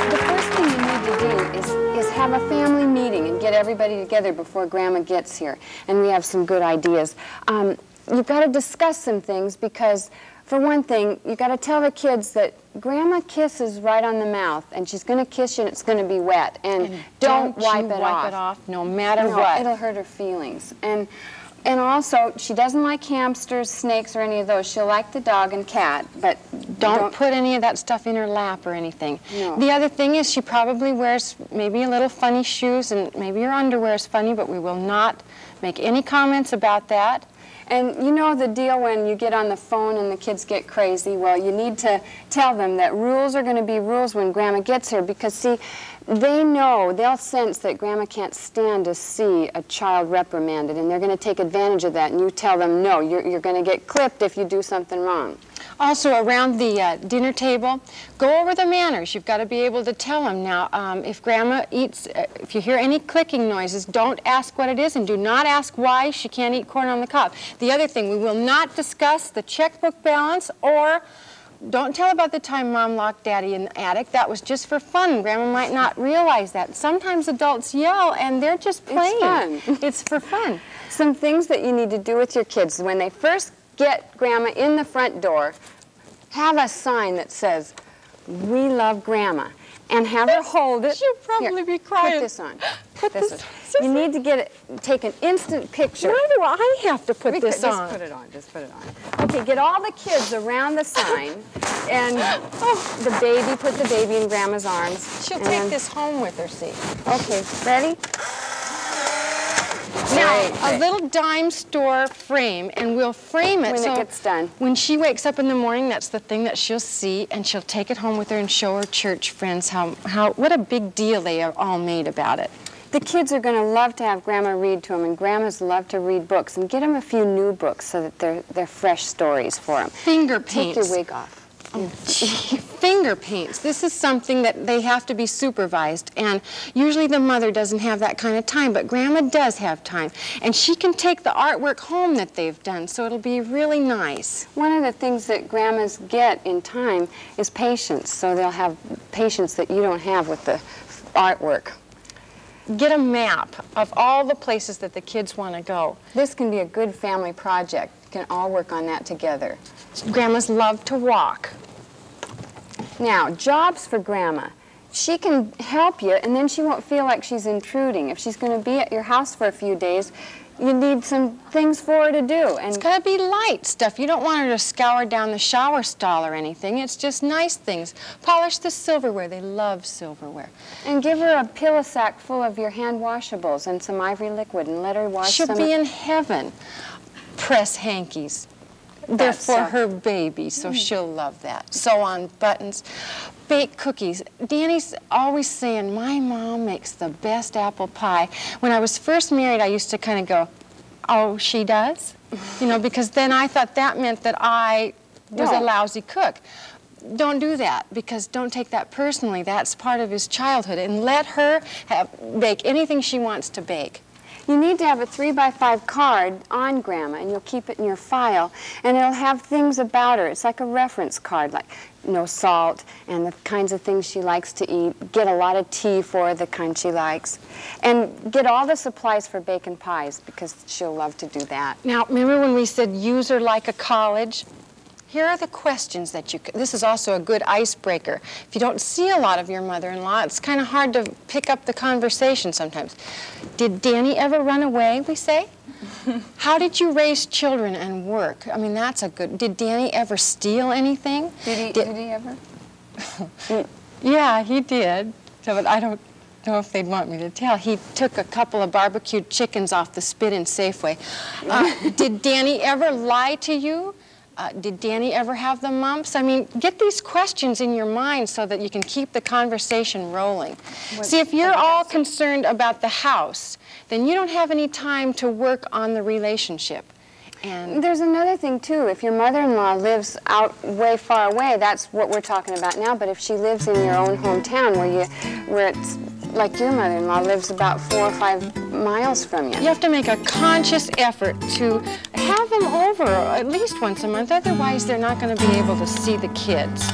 The first thing you need to do is have a family meeting and get everybody together before Grandma gets here. And we have some good ideas. You've got to discuss some things because, for one thing, you've got to tell the kids that Grandma kisses right on the mouth, and she's going to kiss you and it's going to be wet. And don't wipe it off no matter what. It'll hurt her feelings. And also, she doesn't like hamsters, snakes, or any of those. She'll like the dog and cat, but don't put any of that stuff in her lap or anything. No. The other thing is she probably wears maybe a little funny shoes, and maybe her underwear is funny, but we will not make any comments about that. And you know the deal when you get on the phone and the kids get crazy? Well, you need to tell them that rules are going to be rules when Grandma gets here because, see, they'll sense that Grandma can't stand to see a child reprimanded, and they're going to take advantage of that, and you tell them, no, you're going to get clipped if you do something wrong. Also, around the dinner table, go over the manners. You've got to be able to tell them. Now, if Grandma eats, if you hear any clicking noises, don't ask what it is and do not ask why she can't eat corn on the cob. The other thing, we will not discuss the checkbook balance or don't tell about the time Mom locked Daddy in the attic. That was just for fun. Grandma might not realize that. Sometimes adults yell and they're just playing. It's fun. It's for fun. Some things that you need to do with your kids when they first get Grandma in the front door, have a sign that says, "We love Grandma," and have her hold it. She'll probably be crying. Put this on. Put this on. You need to take an instant picture. Why do I have to put this on? Just put it on. Just put it on. Okay, get all the kids around the sign, and the baby, put the baby in Grandma's arms. She'll take this home with her, see. Okay, ready? Now, a little dime store frame, and we'll frame it when so it gets done. When she wakes up in the morning, that's the thing that she'll see, and she'll take it home with her and show her church friends what a big deal they have all made about it. The kids are going to love to have Grandma read to them, and Grandmas love to read books, and get them a few new books so that they're fresh stories for them. Finger paints. Take your wig off. Oh, finger paints. This is something that they have to be supervised, and usually the mother doesn't have that kind of time, but Grandma does have time, and she can take the artwork home that they've done, so it'll be really nice. One of the things that Grandmas get in time is patience, so they'll have patience that you don't have with the artwork. Get a map of all the places that the kids want to go. This can be a good family project. You can all work on that together. Grandmas love to walk. Now, jobs for Grandma. She can help you, and then she won't feel like she's intruding. If she's going to be at your house for a few days, you need some things for her to do. And it's got to be light stuff. You don't want her to scour down the shower stall or anything. It's just nice things. Polish the silverware. They love silverware. And give her a pillow sack full of your hand washables and some ivory liquid and let her wash She'll some. be in heaven. Press hankies. They're for her baby, so she'll love that. Sew on buttons. Bake cookies. Danny's always saying, my mom makes the best apple pie. When I was first married, I used to kind of go, oh, she does? You know, because then I thought that meant that I was a lousy cook. Don't do that, because don't take that personally. That's part of his childhood. And let her bake anything she wants to bake. You need to have a 3x5 card on Grandma, and you'll keep it in your file, and it'll have things about her. It's like a reference card, like no salt and the kinds of things she likes to eat. Get a lot of tea for her, the kind she likes. And get all the supplies for baking pies, because she'll love to do that. Now, remember when we said use her like a college? Here are the questions that you this is also a good icebreaker. If you don't see a lot of your mother-in-law, it's kind of hard to pick up the conversation sometimes. Did Danny ever run away, we say? How did you raise children and work? I mean, that's a good... Did Danny ever steal anything? Did he ever? Yeah, he did. So, but I don't know if they'd want me to tell. He took a couple of barbecued chickens off the spit in Safeway. Did Danny ever lie to you? Did Danny ever have the mumps? I mean, get these questions in your mind so that you can keep the conversation rolling. See, if you're all concerned about the house, then you don't have any time to work on the relationship. And there's another thing, too. If your mother-in-law lives out way far away, that's what we're talking about now. But if she lives in your own hometown where it's like your mother-in-law lives about 4 or 5 miles from you. You have to make a conscious effort to have them over at least once a month. Otherwise, they're not going to be able to see the kids.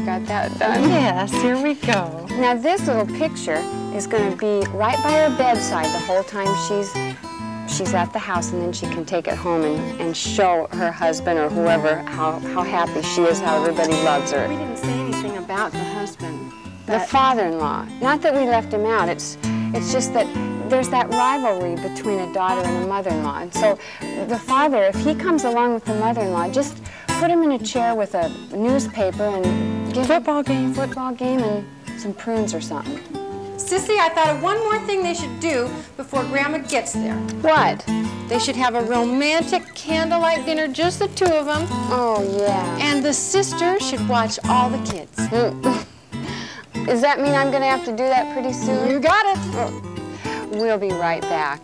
got that done. Yes, here we go. Now this little picture is going to be right by her bedside the whole time she's at the house, and then she can take it home and show her husband or whoever how happy she is, how everybody loves her. We didn't say anything about the husband. The father-in-law. Not that we left him out. It's just that there's that rivalry between a daughter and a mother-in-law. And so the father, if he comes along with the mother-in-law, just put him in a chair with a newspaper and give Football game. Football game and some prunes or something. Sissy, I thought of one more thing they should do before Grandma gets there. What? They should have a romantic candlelight dinner, just the two of them. Oh, yeah. And the sister should watch all the kids. Does that mean I'm going to have to do that pretty soon? You got it. We'll be right back.